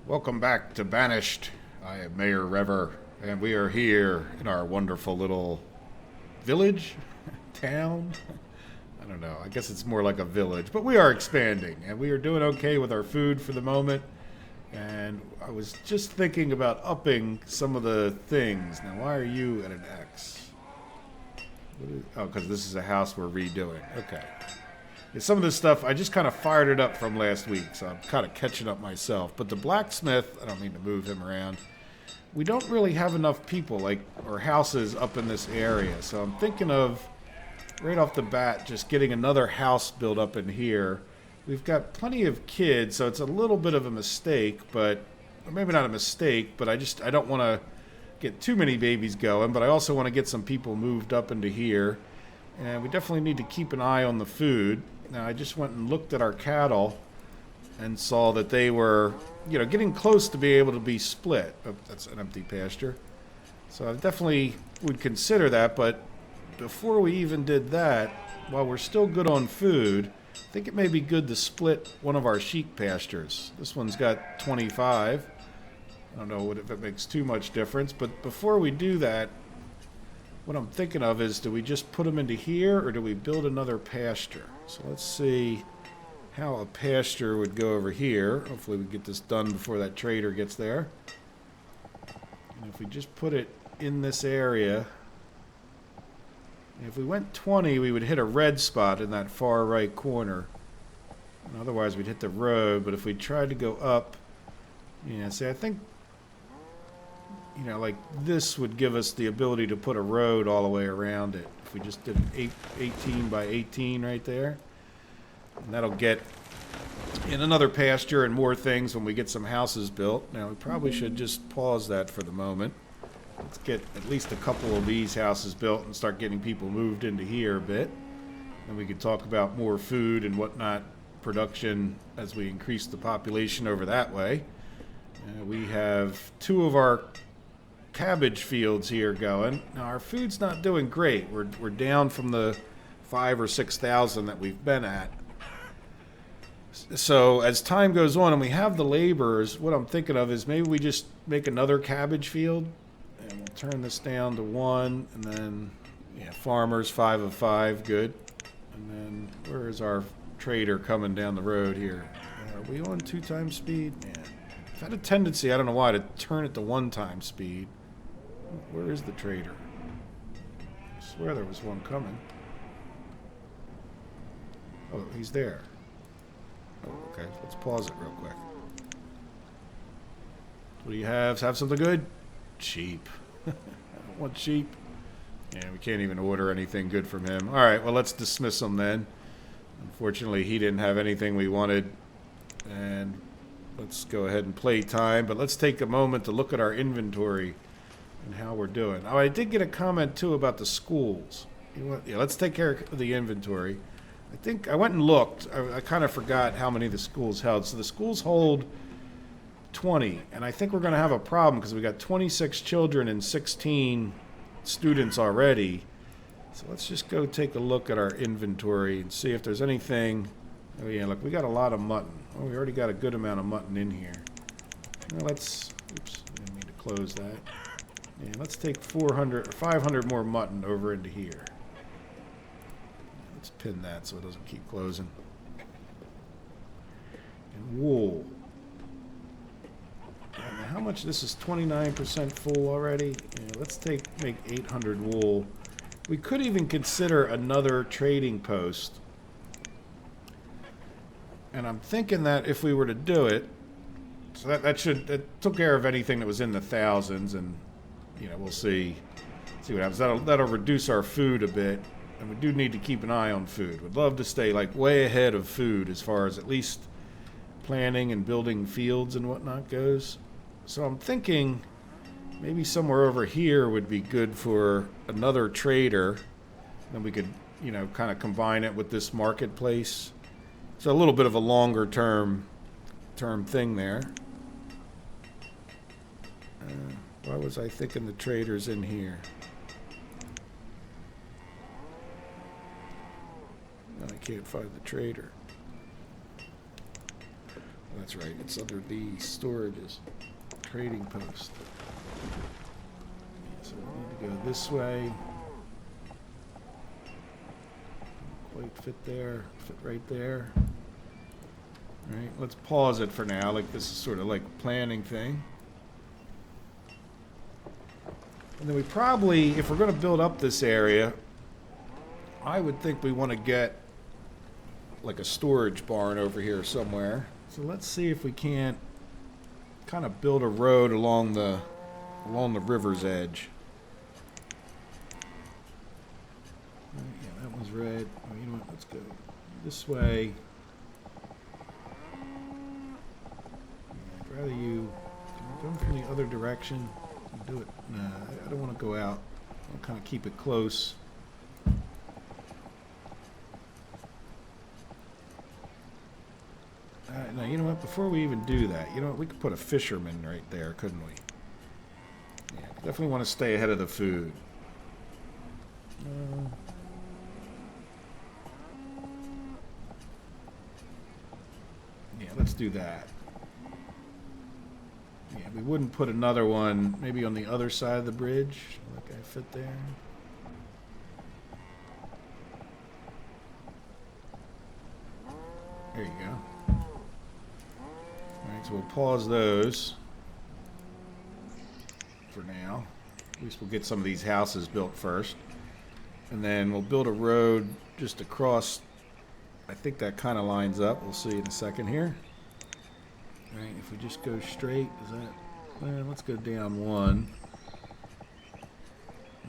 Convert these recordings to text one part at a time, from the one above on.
Welcome back to Banished. I am Mayor Rever, and we are here in our wonderful little village, town. I don't know. I guess it's more like a village, but we are expanding, and we are doing okay with our food for the moment. And I was just thinking about upping some of the things. Now, why are you at an X? Oh, because this is a house we're redoing. Okay. Yeah, some of this stuff, I just kind of fired it up from last week, so I'm kind of catching up myself. But the blacksmith, I don't mean to move him around. We don't really have enough people, or houses up in this area. So I'm thinking of, right off the bat, just getting another house built up in here. We've got plenty of kids, so it's a little bit of a mistake, or maybe not a mistake, but I don't want to get too many babies going, but I also want to get some people moved up into here. And we definitely need to keep an eye on the food. Now, I just went and looked at our cattle and saw that they were, getting close to be able to be split. Oh, that's an empty pasture. So I definitely would consider that, but before we even did that, while we're still good on food, I think it may be good to split one of our sheep pastures. This one's got 25. I don't know if it makes too much difference, but before we do that, what I'm thinking of is, do we just put them into here, or do we build another pasture? So let's see how a pasture would go over here. Hopefully we get this done before that trader gets there. And if we just put it in this area, if we went 20, we would hit a red spot in that far right corner. And otherwise we'd hit the road, but if we tried to go up, see, I think like this would give us the ability to put a road all the way around it. If we just did an 18 by 18 right there. And that'll get in another pasture and more things when we get some houses built. Now, we probably should just pause that for the moment. Let's get at least a couple of these houses built and start getting people moved into here a bit. And we could talk about more food and whatnot, production, as we increase the population over that way. We have two of our cabbage fields here going. Now our food's not doing great. We're down from the 5,000 or 6,000 that we've been at. So as time goes on and we have the laborers, what I'm thinking of is maybe we just make another cabbage field, and we'll turn this down to 1, and then farmers 5 of 5, good. And then where is our trader coming down the road here? Are we on 2 times speed? Yeah. I've had a tendency, I don't know why, to turn it to 1 time speed. Where is the trader? I swear there was one coming. Oh, he's there. Oh, okay. Let's pause it real quick. What do you have? Have something good? Sheep. I don't want sheep. Yeah, we can't even order anything good from him. All right, well, let's dismiss him then. Unfortunately, he didn't have anything we wanted. And let's go ahead and play time. But let's take a moment to look at our inventory and how we're doing. Oh, I did get a comment, too, about the schools. Let's take care of the inventory. I think I went and looked. I kind of forgot how many the schools held. So the schools hold 20, and I think we're going to have a problem because we got 26 children and 16 students already. So let's just go take a look at our inventory and see if there's anything. Oh, yeah, look, we got a lot of mutton. Oh, we already got a good amount of mutton in here. Now oops, I didn't mean to close that. Yeah, let's take 400 or 500 more mutton over into here. Let's pin that so it doesn't keep closing. And wool. Now how much? This is 29% full already. Yeah, let's make 800 wool. We could even consider another trading post. And I'm thinking that if we were to do it, so that took care of anything that was in the thousands, and we'll see what happens. That'll reduce our food a bit, and we do need to keep an eye on food. We'd love to stay way ahead of food as far as at least planting and building fields and whatnot goes. So I'm thinking maybe somewhere over here would be good for another trader. Then we could, kind of combine it with this marketplace. So a little bit of a longer term thing there. Why was I thinking the trader's in here? I can't find the trader. That's right. It's under the storages. Trading post. So we need to go this way. Quite fit there. Fit right there. All right, let's pause it for now. Like this is sort of like a planning thing. And then we probably, if we're going to build up this area, I would think we want to get like a storage barn over here somewhere. So let's see if we can't kind of build a road along the river's edge. Yeah, that one's red. Oh, you know what? Let's go this way. Yeah, I'd rather you come from the other direction. Do it. Nah, I don't want to go out. I'll kind of keep it close. Now, you know what? Before we even do that, you know what? We could put a fisherman right there, couldn't we? Yeah, definitely want to stay ahead of the food. Yeah, let's do that. Yeah, we wouldn't put another one maybe on the other side of the bridge. That guy fit there. There you go. Alright, so we'll pause those for now. At least we'll get some of these houses built first. And then we'll build a road just across. I think that kind of lines up. We'll see in a second here. Right, if we just go straight, is that, well, let's go down one.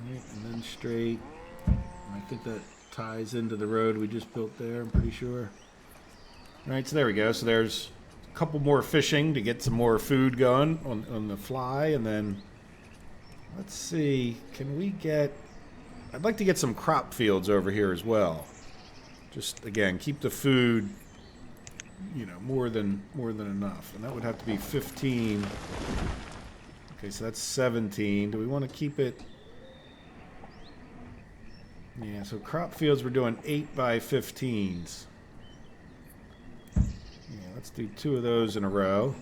Right, and then straight. And I think that ties into the road we just built there, I'm pretty sure. Alright, so there we go. So there's a couple more fishing to get some more food going on the fly, and then let's see, can we get, I'd like to get some crop fields over here as well. Just, again, keep the food, you know, more than enough. And that would have to be 15. Okay, so that's 17. Do we want to keep it? Yeah, so crop fields, we're doing 8 by 15s. Yeah, let's do 2 of those in a row.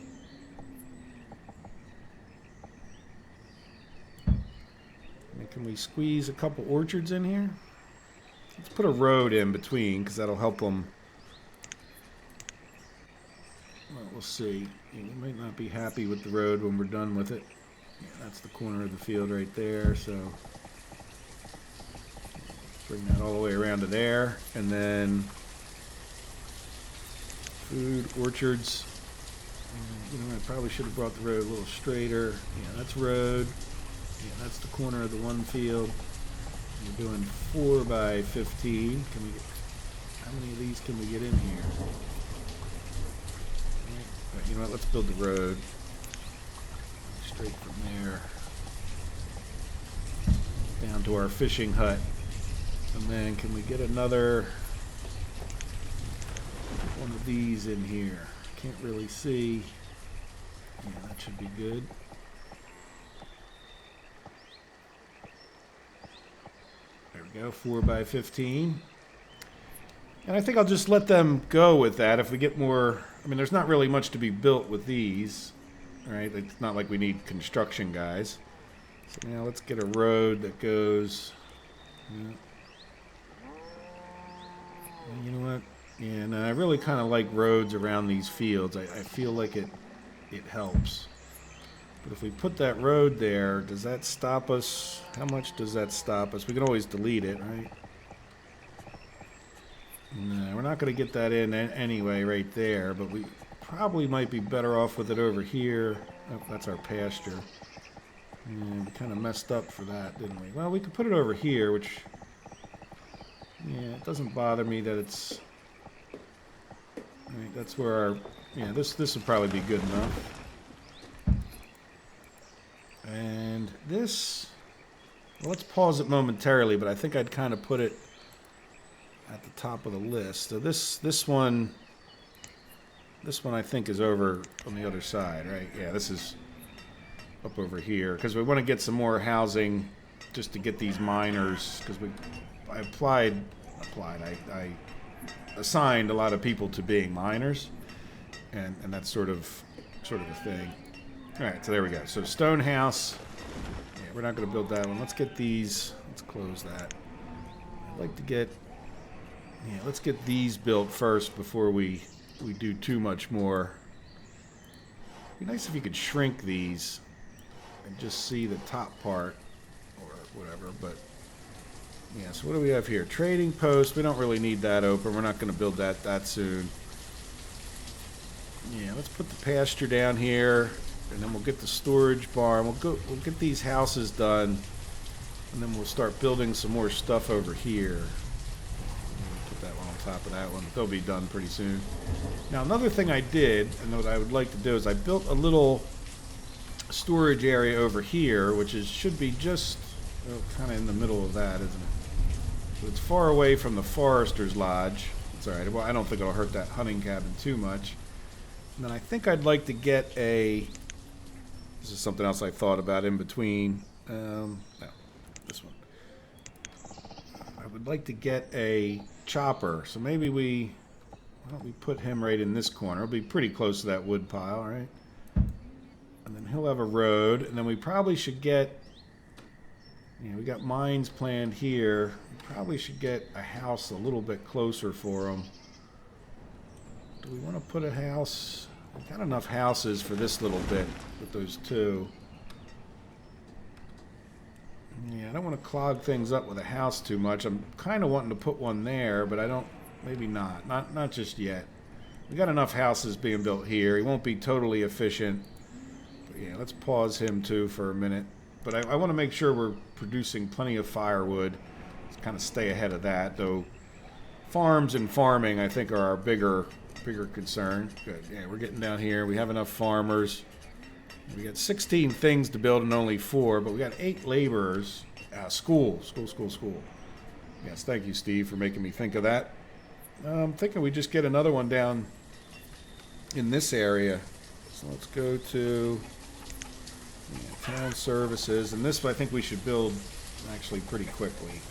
And can we squeeze a couple orchards in here? Let's put a road in between, because that'll help them. Well, we'll see. Yeah, we might not be happy with the road when we're done with it. Yeah, that's the corner of the field right there, so bring that all the way around to there. And then food, orchards. You know, I probably should have brought the road a little straighter. Yeah, that's road. Yeah, that's the corner of the one field. We're doing 4 by 15. Can we get, how many of these can we get in here? Right, you know what? Let's build the road straight from there down to our fishing hut. And then can we get another one of these in here? Can't really see. Yeah, that should be good. There we go, 4 by 15. And I think I'll just let them go with that. If we get more, I mean, there's not really much to be built with these, right? It's not like we need construction guys. So now let's get a road that goes, yeah. And you know what? Yeah, and I really kind of like roads around these fields. I feel like it helps. But if we put that road there, does that stop us? How much does that stop us? We can always delete it, right? No, we're not going to get that in anyway right there, but we probably might be better off with it over here. Oh, that's our pasture. Yeah, we kind of messed up for that, didn't we? Well, we could put it over here, which, yeah, it doesn't bother me that it's, right, that's where our, yeah, this would probably be good enough. And this, well, let's pause it momentarily, but I think I'd kind of put it at the top of the list. So this one I think is over on the other side, right? Yeah, this is up over here because we want to get some more housing just to get these miners, because I assigned a lot of people to being miners, and that sort of a thing. All right, so there we go. So stone house. Yeah, we're not going to build that one. Let's get these. Let's close that. I'd like to get. Yeah, let's get these built first before we do too much more. It'd be nice if you could shrink these and just see the top part or whatever. But yeah, so what do we have here? Trading post. We don't really need that open. We're not going to build that soon. Yeah, let's put the pasture down here, and then we'll get the storage barn. We'll get these houses done, and then we'll start building some more stuff over here. Put that one on top of that one. They'll be done pretty soon. Now, another thing I did, and what I would like to do, is I built a little storage area over here, which should be just kind of in the middle of that, isn't it? So it's far away from the forester's lodge. It's all right. Well, I don't think it'll hurt that hunting cabin too much. And then I think I'd like to get this is something else I thought about in between. No, this one. I would like to get a chopper. So maybe why don't we put him right in this corner? It'll be pretty close to that wood pile, right? And then he'll have a road. And then we probably should get, we got mines planned here. We probably should get a house a little bit closer for him. Do we want to put a house? We've got enough houses for this little bit with those two. Yeah, I don't want to clog things up with a house too much. I'm kind of wanting to put one there, but I don't. Maybe not. Not just yet. We got enough houses being built here. He won't be totally efficient. But yeah, let's pause him too for a minute. But I want to make sure we're producing plenty of firewood. Let's kind of stay ahead of that, though. Farms and farming, I think, are our bigger concern. Good. Yeah, we're getting down here. We have enough farmers. We got 16 things to build and only 4, but we got 8 laborers. School. Yes, thank you, Steve, for making me think of that. I'm thinking we just get another one down in this area. So let's go to town services, and this I think we should build actually pretty quickly.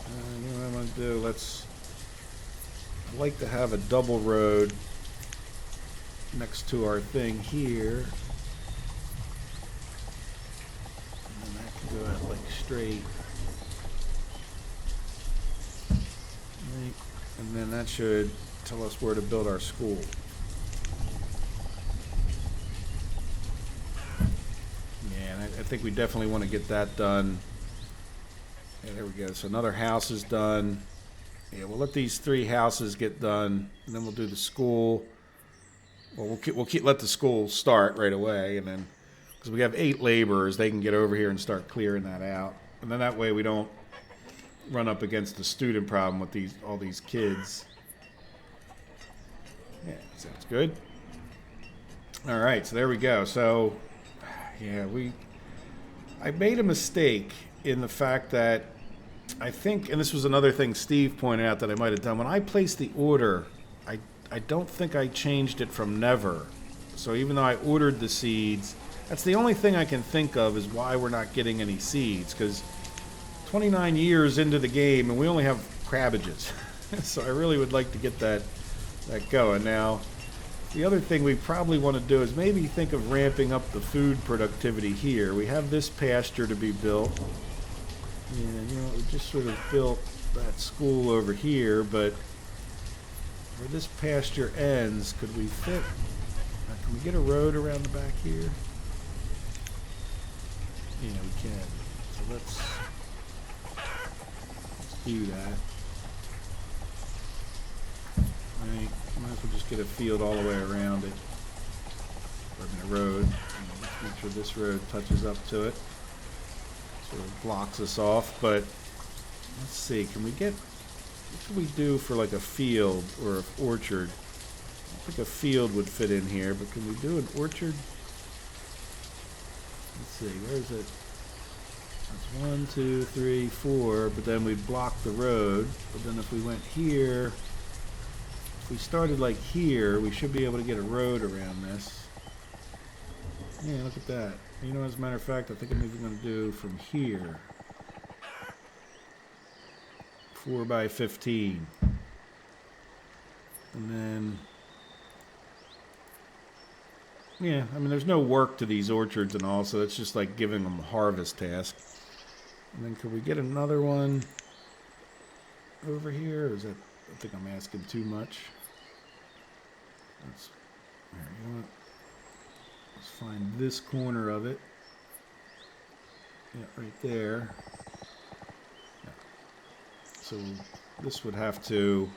You know what I'm going to do? I'd like to have a double road next to our thing here. And then that can go out like straight. Right. And then that should tell us where to build our school. Yeah, and I think we definitely want to get that done. Yeah, there we go. So another house is done. Yeah, we'll let these 3 houses get done, and then we'll do the school. Well, we'll let the school start right away, and then because we have 8 laborers, they can get over here and start clearing that out, and then that way we don't run up against the student problem with all these kids. Yeah, sounds good. All right, so there we go. So, yeah, I made a mistake in the fact that I think, and this was another thing Steve pointed out that I might have done, when I placed the order, I don't think I changed it from never. So even though I ordered the seeds, that's the only thing I can think of is why we're not getting any seeds, because 29 years into the game and we only have cabbages. So I really would like to get that going. Now, the other thing we probably want to do is maybe think of ramping up the food productivity here. We have this pasture to be built. Yeah, we just sort of built that school over here, but where this pasture ends, could we fit? Can we get a road around the back here? Yeah, we can. So let's do that. Right, might as well just get a field all the way around it. Or a road. Let's make sure this road touches up to it. Sort of blocks us off, but let's see, what can we do for like a field or an orchard? I think a field would fit in here, but can we do an orchard? Let's see, where is it? That's 1, 2, 3, 4, but then we'd block the road. But then if we went here, if we started like here, we should be able to get a road around this. Yeah, look at that. You know, as a matter of fact, I think I'm even going to do from here 4 by 15, and then Yeah, I mean, there's no work to these orchards and all, so it's just like giving them a harvest task. And then could we get another one over here? Or is that, I think I'm asking too much. Let's, there, you know what? Let's find this corner of it. Yeah, right there. Yeah. So this would have to,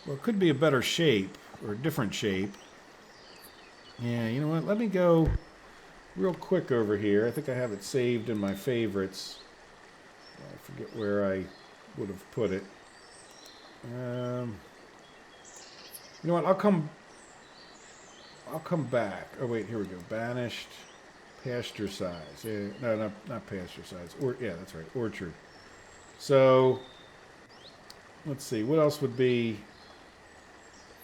well, it could be a better shape, or a different shape. Yeah, you know what? Let me go real quick over here. I think I have it saved in my favorites. I forget where I would have put it. You know what? I'll come back. Oh wait, here we go. Banished, pasture size. Yeah, no, not pasture size. Or yeah, that's right. Orchard. So let's see. What else would be?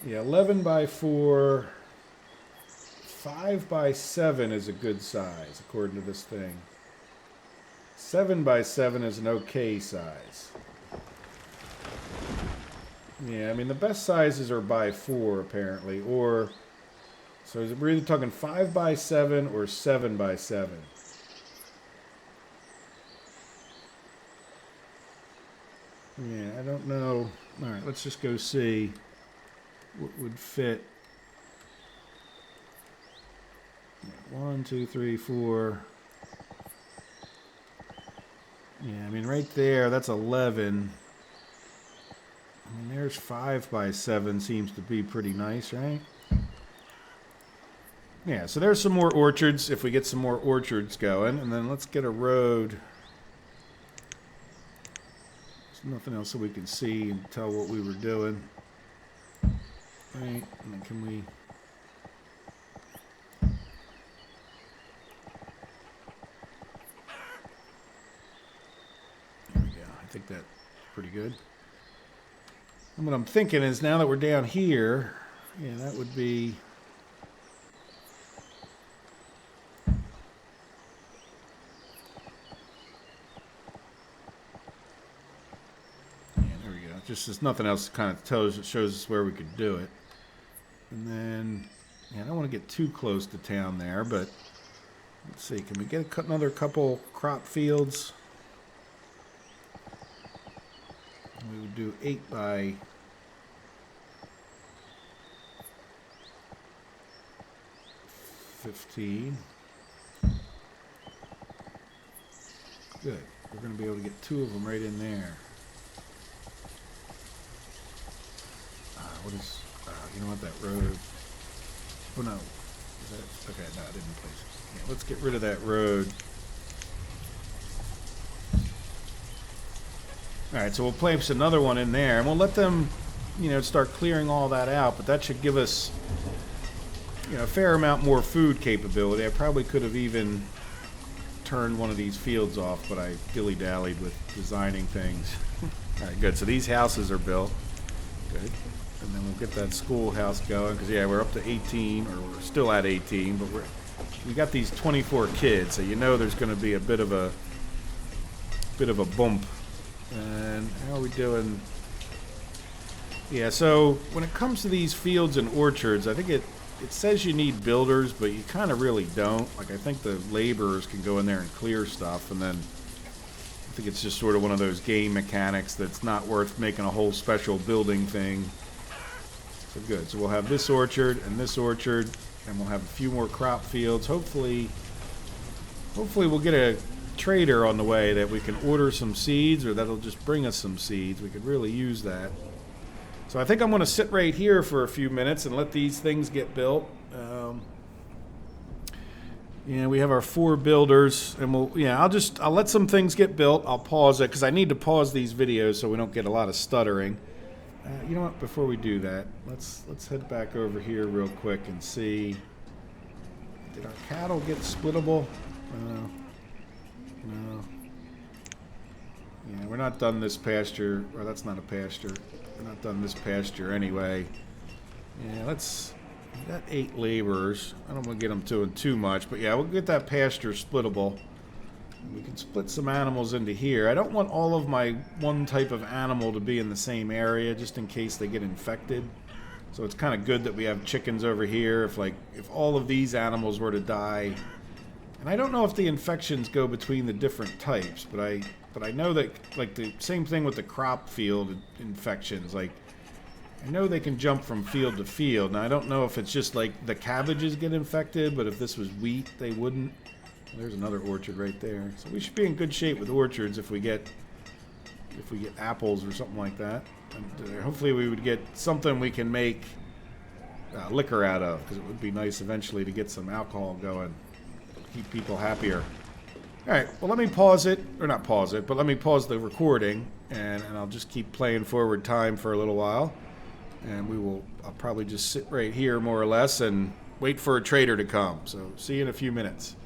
Yeah, 11 by 4. 5 by 7 is a good size, according to this thing. 7 by 7 is an okay size. Yeah, I mean, the best sizes are by 4, apparently. Or, so we're either talking 5 by 7 or 7 by 7. Yeah, I don't know. All right, let's just go see what would fit. 1, 2, 3, 4. Yeah, I mean, right there, that's 11. I mean, there's 5 by 7 seems to be pretty nice, right? Yeah, so there's some more orchards, if we get some more orchards going. And then let's get a road. There's nothing else that we can see and tell what we were doing. Right, and then can we... I think that's pretty good. And what I'm thinking is now that we're down here, yeah, that would be... Yeah, there we go. Just there's nothing else kind of shows us where we could do it. And then, yeah, I don't want to get too close to town there, but let's see, can we get another couple crop fields? We would do 8 by 15. Good. We're going to be able to get 2 of them right in there. What is... you know what, that road... Oh, no. Is that... Okay, no, I didn't place it. Yeah, let's get rid of that road. Alright, so we'll place another one in there, and we'll let them, you know, start clearing all that out, but that should give us, you know, a fair amount more food capability. I probably could have even turned one of these fields off, but I dilly-dallied with designing things. Alright, good. So these houses are built. Good. And then we'll get that schoolhouse going, because, yeah, we're up to 18, or we're still at 18, but we got these 24 kids, so you know there's going to be a bit of a bump. And how are we doing? Yeah, so when it comes to these fields and orchards, I think it says you need builders, but you kind of really don't. Like, I think the laborers can go in there and clear stuff, and then I think it's just sort of one of those game mechanics that's not worth making a whole special building thing. So good. So we'll have this orchard, and we'll have a few more crop fields. Hopefully we'll get a trader on the way that we can order some seeds, or that'll just bring us some seeds. We could really use that. So I think I'm going to sit right here for a few minutes and let these things get built. Yeah, we have our 4 builders, and I'll let some things get built. I'll pause it because I need to pause these videos so we don't get a lot of stuttering. You know what? Before we do that, let's head back over here real quick and see. Did our cattle get splittable? No. Yeah, we're not done this pasture. Or that's not a pasture. We're not done this pasture anyway. Yeah, we got 8 laborers. I don't want to get them doing too much, but yeah, we'll get that pasture splittable. We can split some animals into here. I don't want all of my one type of animal to be in the same area, just in case they get infected. So it's kind of good that we have chickens over here. If all of these animals were to die, and I don't know if the infections go between the different types, but I know that like the same thing with the crop field infections. Like I know they can jump from field to field. Now I don't know if it's just like the cabbages get infected, but if this was wheat, they wouldn't. There's another orchard right there. So we should be in good shape with orchards if we get apples or something like that. And hopefully we would get something we can make liquor out of, because it would be nice eventually to get some alcohol going, keep people happier. All right, well, let me pause it, or not pause it, but let me pause the recording, and I'll just keep playing forward time for a little while, and I'll probably just sit right here more or less and wait for a trader to come. So see you in a few minutes.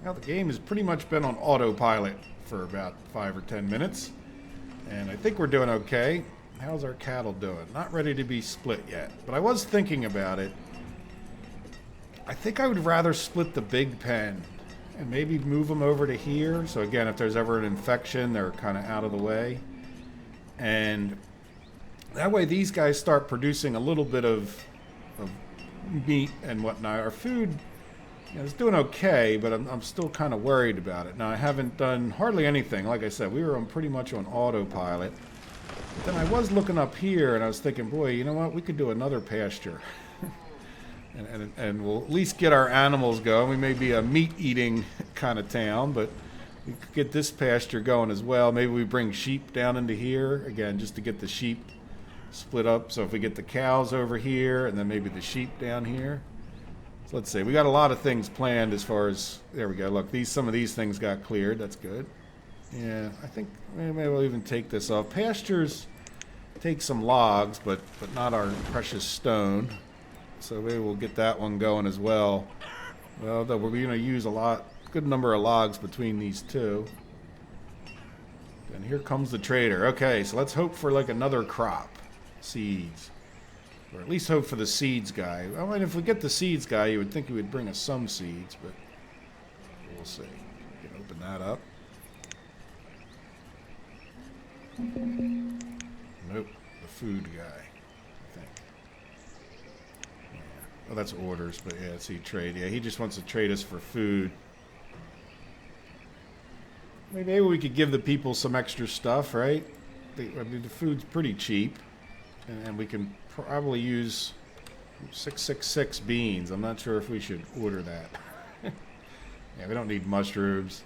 Now the game has pretty much been on autopilot for about 5 or 10 minutes, and I think we're doing okay. How's our cattle doing? Not ready to be split yet, but I was thinking about it. I think I would rather split the big pen and maybe move them over to here. So again, if there's ever an infection, they're kind of out of the way. And that way these guys start producing a little bit of meat and whatnot. Our food, it's doing okay, but I'm still kind of worried about it. Now, I haven't done hardly anything. Like I said, we were pretty much on autopilot. But then I was looking up here, and I was thinking, boy, you know what? We could do another pasture. and we'll at least get our animals going. We may be a meat-eating kind of town, but we could get this pasture going as well. Maybe we bring sheep down into here, again, just to get the sheep split up. So if we get the cows over here, and then maybe the sheep down here. So let's see, we got a lot of things planned as far as, there we go, look, some of these things got cleared, that's good. Yeah, I think maybe we'll even take this off. Pastures take some logs, but not our precious stone. So maybe we'll get that one going as well. Well, though we're going to use good number of logs between these two. And here comes the trader. Okay, so let's hope for like another crop, seeds. Or at least hope for the seeds guy. I mean, if we get the seeds guy, you would think he would bring us some seeds, but we'll see. We can open that up. Nope, the food guy, I think. Yeah. Oh, that's orders, but yeah, see, trade. Yeah, he just wants to trade us for food. I mean, maybe we could give the people some extra stuff, right? I mean, the food's pretty cheap, and we can probably use 666 beans. I'm not sure if we should order that. Yeah, we don't need mushrooms.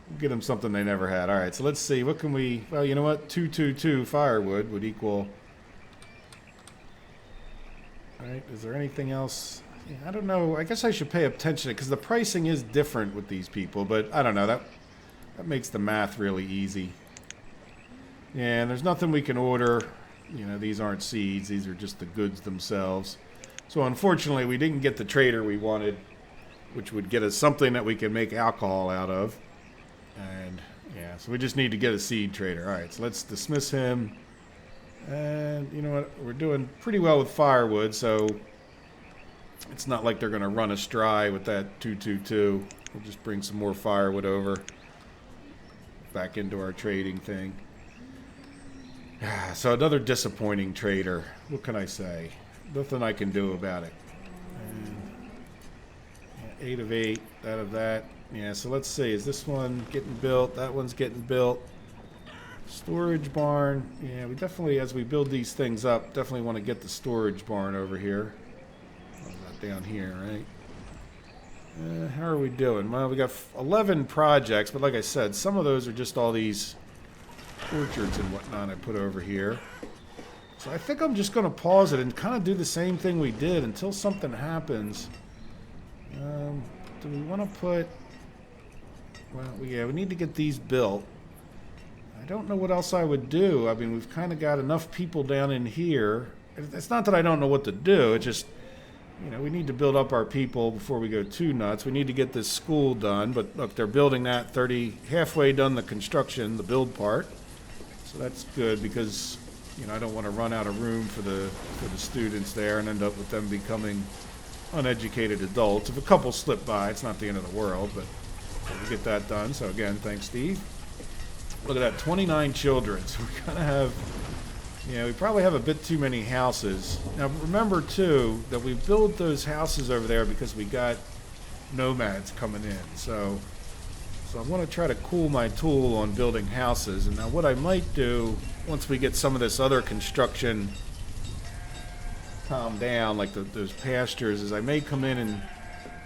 We'll get them something they never had. All right, so let's see. What can we... Well, you know what? 222 firewood would equal... All right, is there anything else? Yeah, I don't know. I guess I should pay attention because the pricing is different with these people, but I don't know. That makes the math really easy. Yeah, and there's nothing we can order. You know, these aren't seeds. These are just the goods themselves. So unfortunately, we didn't get the trader we wanted, which would get us something that we can make alcohol out of. And yeah, so we just need to get a seed trader. All right, so let's dismiss him. And you know what? We're doing pretty well with firewood, so it's not like they're going to run us dry with that 222. We'll just bring some more firewood over back into our trading thing. So another disappointing trader. What can I say? Nothing I can do about it. And, yeah, 8 of 8, that of that. Yeah, so let's see. Is this one getting built? That one's getting built. Storage barn. Yeah, we definitely, as we build these things up, definitely want to get the storage barn over here. Down here, right? How are we doing? Well, we got 11 projects, but like I said, some of those are just all these orchards and whatnot I put over here. So I think I'm just going to pause it and kind of do the same thing we did until something happens. Do we want to put... Well, yeah, we need to get these built. I don't know what else I would do. I mean, we've kind of got enough people down in here. It's not that I don't know what to do. It's just, you know, we need to build up our people before we go too nuts. We need to get this school done. But look, they're building that halfway done the construction, the build part. So that's good because, you know, I don't want to run out of room for the students there and end up with them becoming uneducated adults. If a couple slip by, it's not the end of the world, but we'll get that done. So again, thanks, Steve. Look at that, 29 children. So we kind of have, yeah, we probably have a bit too many houses. Now remember too that we built those houses over there because we got nomads coming in. So I want to try to cool my tool on building houses. And now what I might do once we get some of this other construction calmed down, like those pastures, is I may come in and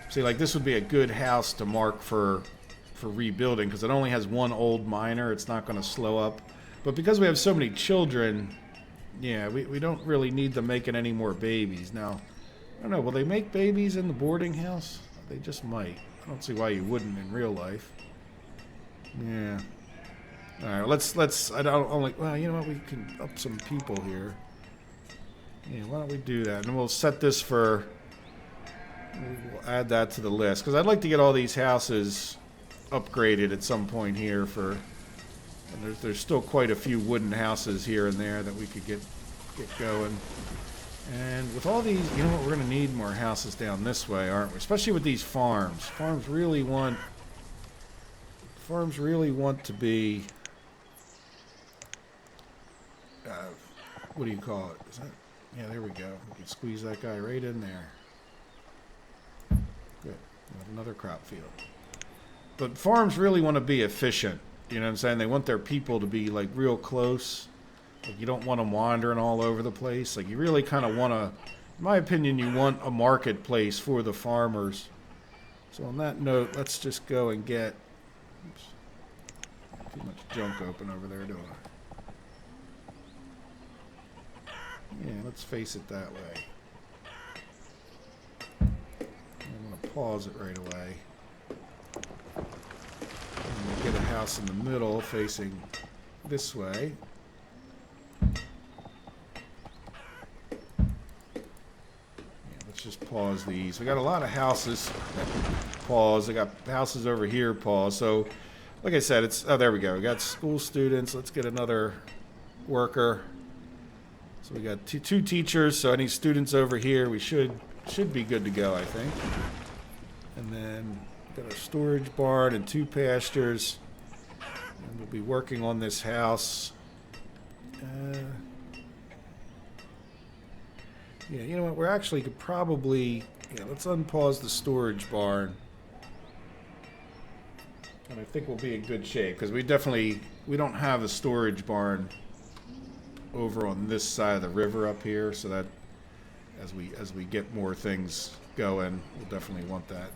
see, like this would be a good house to mark for rebuilding because it only has one old miner. It's not going to slow up. But because we have so many children, yeah, we don't really need them making any more babies. Now, I don't know, will they make babies in the boarding house? They just might. I don't see why you wouldn't in real life. Yeah. All right, let's I don't only, well, you know what, we can up some people here. Yeah, why don't we do that? And we'll set this for, we'll add that to the list because I'd like to get all these houses upgraded at some point here for, and there's still quite a few wooden houses here and there that we could get going. And with all these, you know what, we're going to need more houses down this way, aren't we? Especially with these farms. Farms really want to be, what do you call it? Is that, yeah, there we go. We can squeeze that guy right in there. Good. We have another crop field. But farms really want to be efficient. You know what I'm saying? They want their people to be like real close. Like you don't want them wandering all over the place. Like you really kind of want to, in my opinion, you want a marketplace for the farmers. So on that note, let's just go and get, oops, too much junk open over there, do I? Yeah, let's face it that way. I'm going to pause it right away. And we'll get a house in the middle facing this way. Let's just pause these. We got a lot of houses. Pause. I got houses over here. Pause. So, like I said, it's, oh, there we go. We got school students. Let's get another worker. So we got two teachers. So any students over here, we should be good to go, I think. And then got a storage barn and 2 pastures. And we'll be working on this house. Yeah, you know what? We're actually could probably, yeah, let's unpause the storage barn. And I think we'll be in good shape because we don't have a storage barn over on this side of the river up here, so that as we get more things going, we'll definitely want that.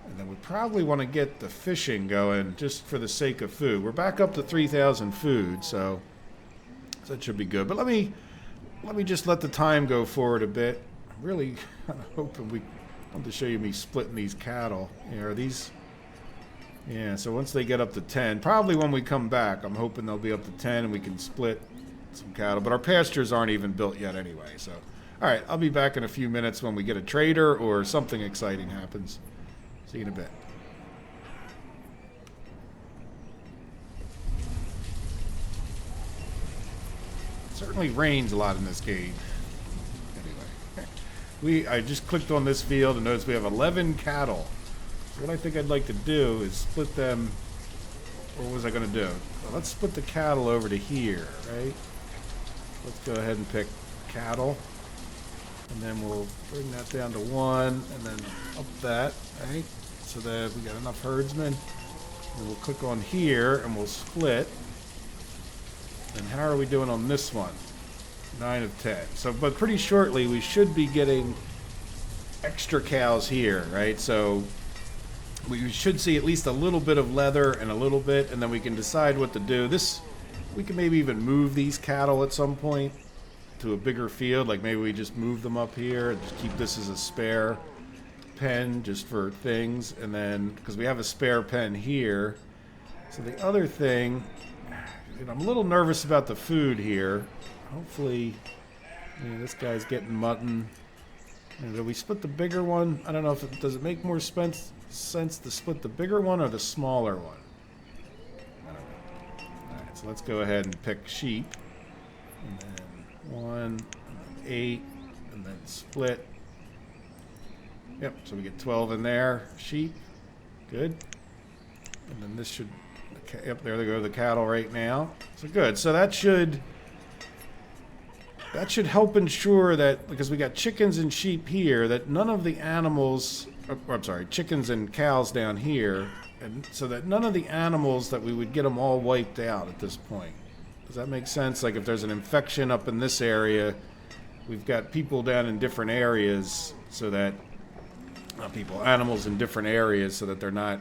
And then we probably want to get the fishing going just for the sake of food. We're back up to 3,000 food, so that should be good. But let me just let the time go forward a bit. I'm really kind of hoping I want to show you me splitting these cattle. Yeah, are these? Yeah, so once they get up to 10, probably when we come back, I'm hoping they'll be up to 10 and we can split some cattle. But our pastures aren't even built yet anyway, so. All right, I'll be back in a few minutes when we get a trader or something exciting happens. See you in a bit. It certainly rains a lot in this game. Anyway, I just clicked on this field and noticed we have 11 cattle. So what I think I'd like to do is split them. What was I going to do? Well, let's split the cattle over to here, right? Let's go ahead and pick cattle. And then we'll bring that down to 1 and then up that, right? So that we got enough herdsmen. And we'll click on here and we'll split. And how are we doing on this one? 9 of 10. So, but pretty shortly we should be getting extra cows here, right? So we should see at least a little bit of leather and a little bit, and then we can decide what to do. We can maybe even move these cattle at some point to a bigger field. Like maybe we just move them up here and just keep this as a spare pen just for things. And then, because we have a spare pen here. So the other thing, I'm a little nervous about the food here. Hopefully, this guy's getting mutton. Do we split the bigger one? I don't know if does it make more sense to split the bigger one or the smaller one? I don't know. All right, so let's go ahead and pick sheep. And then 1, and then 8, and then split. Yep, so we get 12 in there. Sheep. Good. And then this should, the Yep, there they go, the cattle right now. So good. So that should help ensure that, because we got chickens and sheep here, that none of the animals, I'm sorry, chickens and cows down here, and so that none of the animals, that we would get them all wiped out at this point. Does that make sense? Like if there's an infection up in this area, we've got people down in different areas, so that, not people, animals in different areas, so that they're not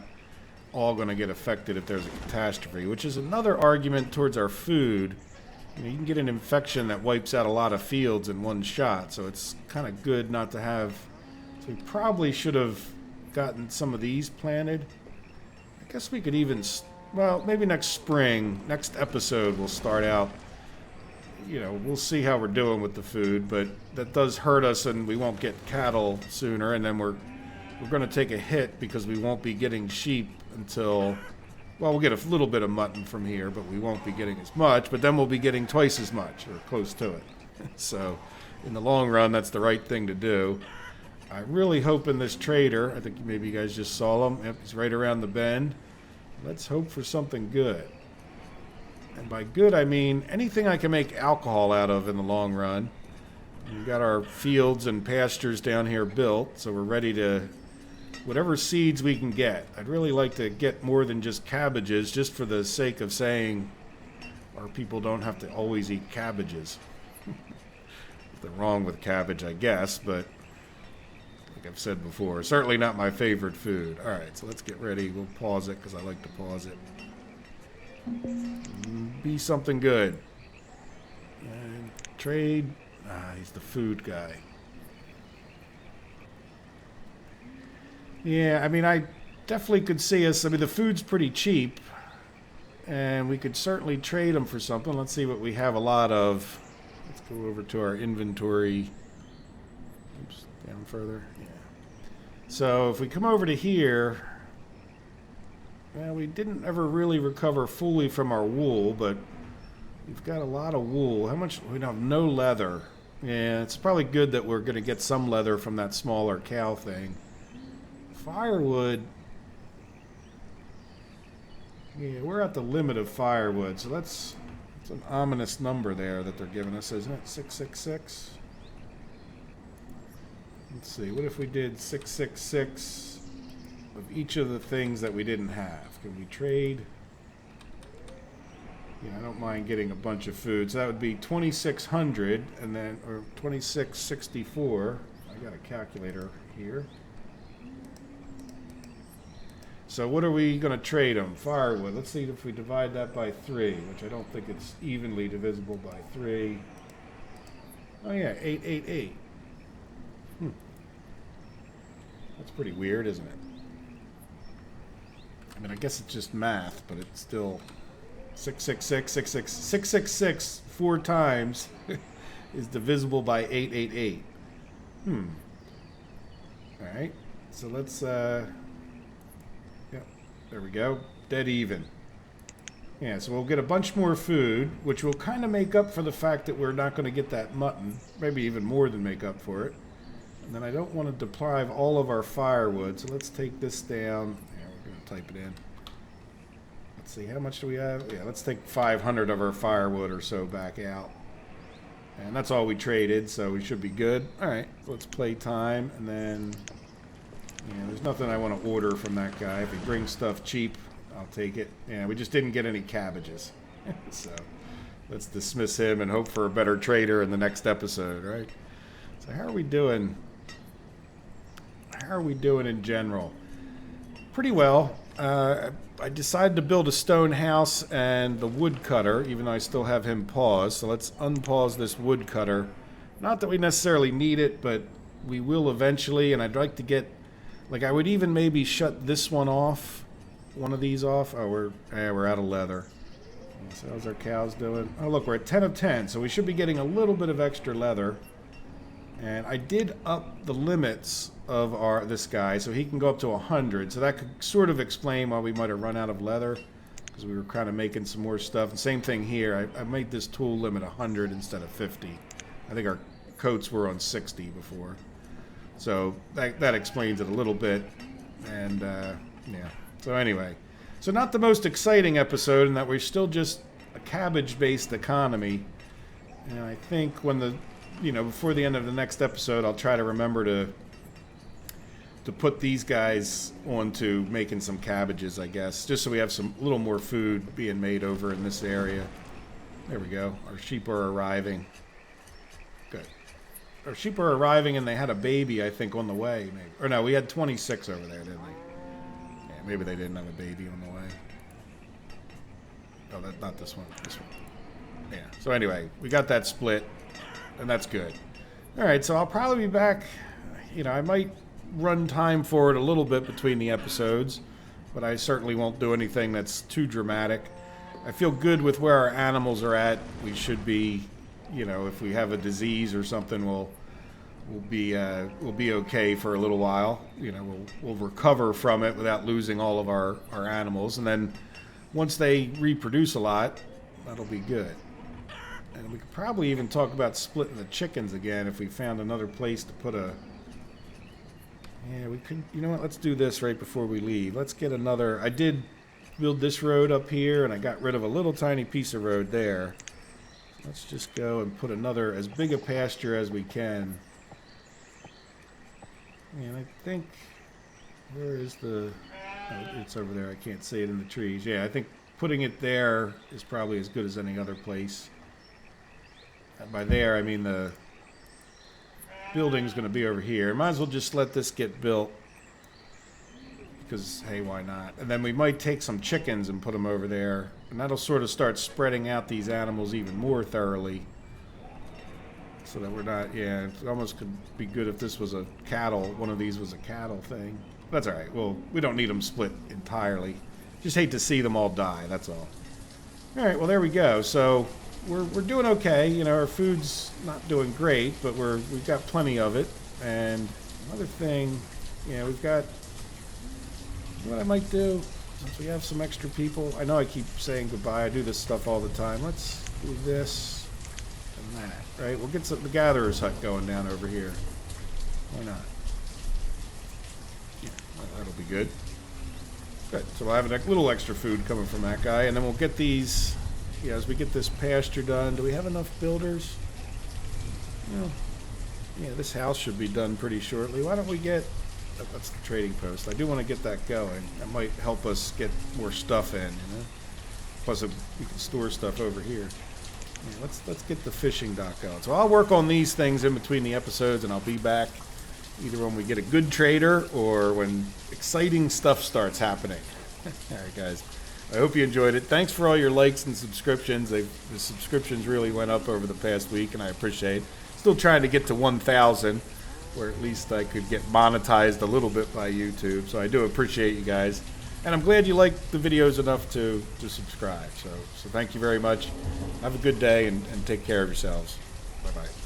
all going to get affected if there's a catastrophe, which is another argument towards our food. You know, you can get an infection that wipes out a lot of fields in one shot, so it's kind of good not to have. So we probably should have gotten some of these planted. I guess we could even, well, maybe next spring, next episode, we'll start out. You know, we'll see how we're doing with the food, but that does hurt us, and we won't get cattle sooner, and then we're going to take a hit because we won't be getting sheep until, well, we'll get a little bit of mutton from here, but we won't be getting as much, but then we'll be getting twice as much, or close to it. So in the long run, that's the right thing to do. I really hope in this trader, I think maybe you guys just saw him, yep, he's right around the bend. Let's hope for something good. And by good, I mean anything I can make alcohol out of in the long run. We've got our fields and pastures down here built, so we're ready to, whatever seeds we can get. I'd really like to get more than just cabbages, just for the sake of saying our people don't have to always eat cabbages. Nothing wrong with cabbage, I guess, but like I've said before, certainly not my favorite food. All right, so let's get ready. We'll pause it because I like to pause it. Be something good. And trade. He's the food guy. Yeah, I mean, I definitely could see us. I mean, the food's pretty cheap, and we could certainly trade them for something. Let's see what we have a lot of. Let's go over to our inventory. Oops, down further. Yeah. So if we come over to here, well, we didn't ever really recover fully from our wool, but we've got a lot of wool. How much? We don't have no leather. Yeah, it's probably good that we're going to get some leather from that smaller cow thing. Firewood. Yeah, we're at the limit of firewood, so that's an ominous number there that they're giving us, isn't it? 666. Let's see. What if we did 666 of each of the things that we didn't have? Can we trade? Yeah, I don't mind getting a bunch of food. So that would be 2,600, and then, or 2,664. I got a calculator here. So what are we going to trade them? Firewood. Let's see if we divide that by 3, which I don't think it's evenly divisible by 3. Oh yeah, 888. That's pretty weird, isn't it? I mean, I guess it's just math, but it's still 666 4 times is divisible by 888. All right. So let's there we go. Dead even. Yeah, so we'll get a bunch more food, which will kind of make up for the fact that we're not going to get that mutton. Maybe even more than make up for it. And then I don't want to deprive all of our firewood, so let's take this down. Yeah, we're going to type it in. Let's see, how much do we have? Yeah, let's take 500 of our firewood or so back out. And that's all we traded, so we should be good. All right, so let's play time, and then... Yeah, there's nothing I want to order from that guy. If he brings stuff cheap, I'll take it. Yeah, we just didn't get any cabbages. So let's dismiss him and hope for a better trader in the next episode, right? So how are we doing? How are we doing in general? Pretty well. I decided to build a stone house and the woodcutter, even though I still have him paused. So let's unpause this woodcutter. Not that we necessarily need it, but we will eventually, and I'd like to get... Like, I would even maybe shut this one off, one of these off. Oh, we're out of leather. So how's our cows doing? Oh, look, we're at 10 of 10, so we should be getting a little bit of extra leather. And I did up the limits of this guy, so he can go up to 100. So that could sort of explain why we might have run out of leather, because we were kind of making some more stuff. And same thing here. I made this tool limit 100 instead of 50. I think our coats were on 60 before. So that explains it a little bit. And, yeah. So anyway. So not the most exciting episode in that we're still just a cabbage-based economy. And I think when the, before the end of the next episode, I'll try to remember to put these guys onto making some cabbages, I guess, just so we have a little more food being made over in this area. There we go. Our sheep are arriving. Good. Our sheep are arriving, and they had a baby, I think, on the way. Maybe. Or no, we had 26 over there, didn't we? Yeah, maybe they didn't have a baby on the way. Oh, that's not this one. This one. Yeah. So anyway, we got that split, and that's good. All right, so I'll probably be back. I might run time forward a little bit between the episodes, but I certainly won't do anything that's too dramatic. I feel good with where our animals are at. We should be, if we have a disease or something, we'll be okay for a little while. We'll recover from it without losing all of our animals, and then once they reproduce a lot, that'll be good. And we could probably even talk about splitting the chickens again if we found another place to put a... Yeah, we could... You know what? Let's do this right before we leave. Let's get another... I did build this road up here, and I got rid of a little tiny piece of road there. Let's just go and put another, as big a pasture as we can. And I think... Where is the... Oh, it's over there. I can't see it in the trees. Yeah, I think putting it there is probably as good as any other place. And by there, I mean the building's going to be over here. Might as well just let this get built. Because, hey, why not? And then we might take some chickens and put them over there. And that'll sort of start spreading out these animals even more thoroughly. So that we're not, yeah, it almost could be good if this was a cattle, one of these was a cattle thing. That's all right. Well, we don't need them split entirely. Just hate to see them all die, that's all. All right, well, there we go. So we're doing okay. Our food's not doing great, but we've got plenty of it. And another thing, we've got... What I might do, since we have some extra people, I know I keep saying goodbye, I do this stuff all the time. Let's do this and that, right? We'll get the gatherer's hut going down over here. Why not? Yeah, well, that'll be good. Good, so we'll have a little extra food coming from that guy, and then we'll get these, as we get this pasture done. Do we have enough builders? No. Yeah, this house should be done pretty shortly. Why don't we get... That's the trading post. I do want to get that going. That might help us get more stuff in, Plus, we can store stuff over here. Yeah, let's get the fishing dock going. So I'll work on these things in between the episodes, and I'll be back either when we get a good trader or when exciting stuff starts happening. All right, guys. I hope you enjoyed it. Thanks for all your likes and subscriptions. The subscriptions really went up over the past week, and I appreciate it. Still trying to get to 1,000. Where at least I could get monetized a little bit by YouTube. So I do appreciate you guys. And I'm glad you liked the videos enough to subscribe. So thank you very much. Have a good day and take care of yourselves. Bye-bye.